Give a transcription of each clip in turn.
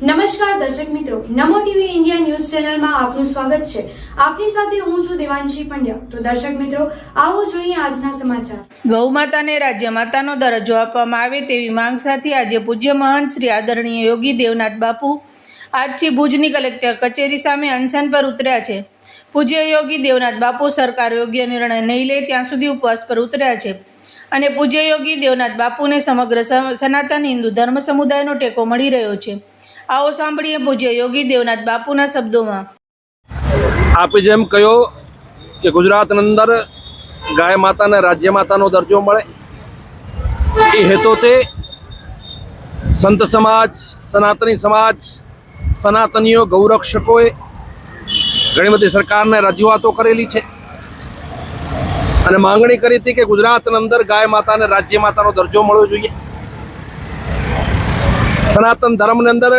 નમસ્કાર દર્શક મિત્રો, નમો ટીવી ઇન્ડિયા ન્યૂઝ ચેનલમાં આપનું સ્વાગત છે। આપની સાથે હું છું દેવાંશી પંડ્યા। તો દર્શક મિત્રો, આવો જોઈએ આજના સમાચાર। ગૌ માતાને રાજ્ય માતાનો દરજ્જો આપવામાં આવે તેવી માંગ સાથે આજે પૂજ્ય મહંત શ્રી આદરણીય યોગી દેવનાથ બાપુ આજથી ભુજની કલેક્ટર કચેરી સામે અનશન પર ઉતર્યા છે। પૂજ્ય યોગી દેવનાથ બાપુ સરકાર યોગ્ય નિર્ણય નહીં લે ત્યાં સુધી ઉપવાસ પર ઉતર્યા છે અને પૂજ્ય યોગી દેવનાથ બાપુને સમગ્ર સનાતન હિન્દુ ધર્મ સમુદાયનો ટેકો મળી રહ્યો છે। आओ सांभळीए पूज्य योगी देवनाथ बापूना शब्दों में। आपे जेम कहो कि गुजरात अंदर गाय माता ने राज्य माता नो दर्जो मळे ए हेतु ते संत समाज, सनातनी समाज, सनातनीओ गौरक्षकोए घणी बधी सरकार ने रजूआतो करेली छे अने मांगणी करी थी कि गुजरात अंदर गाय माता ने राज्य माता नो दर्जो मळवो जोईए। सनातन धर्म ने अंदर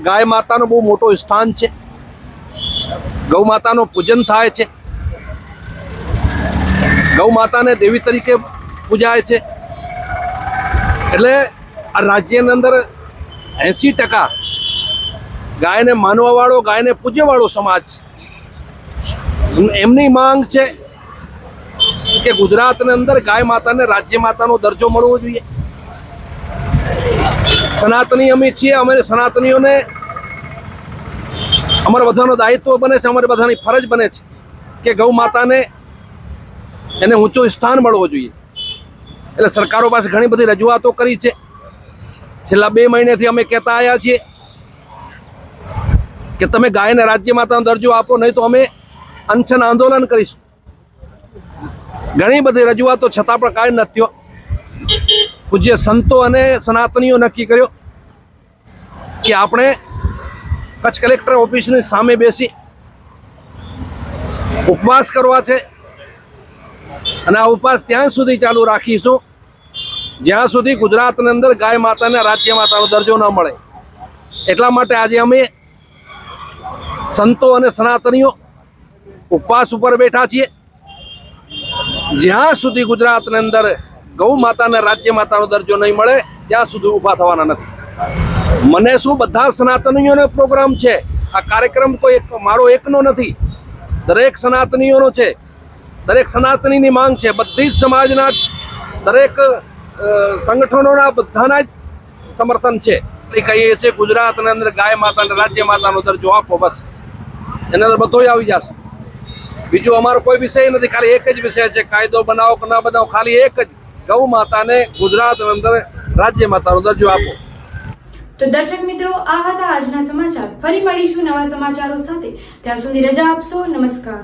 गाय माता नो बहुत मोटो स्थान है। गौ माता नो पूजन थाय छे, गौ माता ने देवी तरीके पूजाय छे। एटले आ राज्य ने अंदर 80% गाय ने मानवा वाळो, गाय ने पूजवा वाळो समाज एमनी मांग छे कि गुजरात ने अंदर गाय माता ने राज्य माता नो दर्जो मळवो जोईए। सनातनी अमे छीए, अमे सनातनीओ ने अमर बधानो दायित्व बने छे, अमरी बधानी फरज बने छे कि गौ माता ने एने ऊंचो स्थान मळवो जोईए। एटले सरकारो पासे घणी बधी रजूआतो करी छे। छेल्ला 2 महीनेथी अमे कहेता आव्या छीए कि तमे गायने राज्य मातानो दर्जो आपो, नहीं तो अमे अनशन आंदोलन करीशुं। घणी बधी रजूआतो छतां पण कांई नथी थयो। पूज्य संतो अने सनातनीओ नक्की कर्यो कि आपणे कच्छ कलेक्टर ऑफिस ની સામે બેસી ઉપવાસ કરવા છે અને આ ઉપવાસ ત્યાં સુધી ચાલુ રાખીશું જ્યાં સુધી ગુજરાતની અંદર ગાય માતાને રાજ્ય માતાનો દરજ્જો ન મળે। એટલા માટે આજે અમે સંતો અને સનાતનીઓ ઉપવાસ ઉપર બેઠા છીએ। જ્યાં સુધી ગુજરાતની અંદર गौ माता ने राज्य माता दर्जो नहीं मळे त्या सुधी उभा थवाना नथी। मने शुं बधा सनातनीओ ने प्रोग्राम छे। आ कार्यक्रम कोई एक मारो एकनो नथी, दरेक सनातनीओनो छे। दरेक सनातनीनी मांग छे। बधी समाजना दरेक संगठनोना बधाना ज समर्थन छे। એટલે કહીએ છે ગુજરાતના અંદર ગાય માતાને રાજ્ય માતાનો દરજ્જો આપો, બસ એના અંદર બધોય આવી જશે। બીજો અમારો કોઈ વિષય નથી, ખાલી એક જ વિષય છે, કાયદો બનાવો કે ના બનાવો, ખાલી એક જ गौ माता ने गुजरात अंदर राज्य माता नो दर्जो आपो। तो दर्शक मित्रों, आ हता आजना समाचार। फरी मळीशुं नवा समाचारो साथे। त्यां सुधी रजा आपशो। नमस्कार।